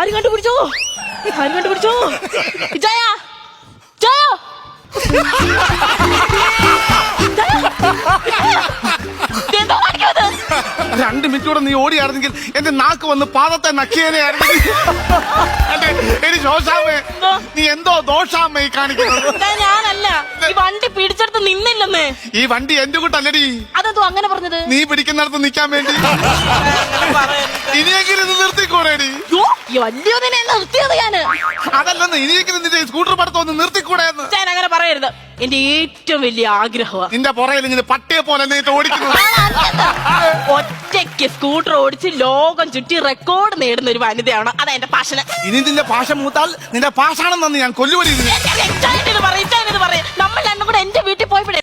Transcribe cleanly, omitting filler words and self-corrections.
ആരും കണ്ടുപിടിച്ചോ? ആരും കണ്ടുപിടിച്ചോ? ജയ ജയ 2 മിനിറ്റ് കൂടെ നീ ഓടിയായിരുന്നെങ്കിൽ എന്റെ നാക്ക് വന്ന് പാദത്തെ നക്കിയതായിരുന്നെങ്കിൽ. എടി ശോശാമേ, നീ എന്തോ ദോഷാമേ കാണിക്കുന്നത്. ഞാനല്ല, ഈ വണ്ടി പിടിച്ചെടുത്ത് നിന്നില്ലെന്നേ. ഈ വണ്ടി എന്റെ കൂട്ടല്ലടി. അതെന്തോ അങ്ങനെ പറഞ്ഞത്? നീ പിടിക്കുന്നിടത്ത് നിക്കാൻ വേണ്ടി. ഇനിയെങ്കിലും ഇത് നിർത്തിക്കൂടേടി. വലിയതിനെ നിർത്തിയത് ഞാന്. അതല്ലെന്ന്, ഇനിയെങ്കിലും നിന്റെ സ്കൂട്ടർ പഠിത്തം ഒന്ന് നിർത്തിക്കൂടെന്ന്. ഞാൻ അങ്ങനെ പറയരുത്. എന്റെ ഏറ്റവും വലിയ ആഗ്രഹമാണ് നിന്റെ പുറയിൽ ഇങ്ങനെ പട്ടിയെ പോലെ നീ ഓടിക്കുന്നത്. ഒറ്റയ്ക്ക് സ്കൂട്ടർ ഓടിച്ച് ലോകം ചുറ്റി റെക്കോർഡ് നേടുന്ന ഒരു വനിതയാണ്. അതാ എന്റെ പാഷന്. ഇനി നിന്റെ പാഷ മൂത്താൽ നിന്റെ പാഷാണെന്നു ഞാൻ കൊല്ലുപടി. നമ്മൾ രണ്ടും കൂടെ എന്റെ വീട്ടിൽ പോയപ്പോഴേ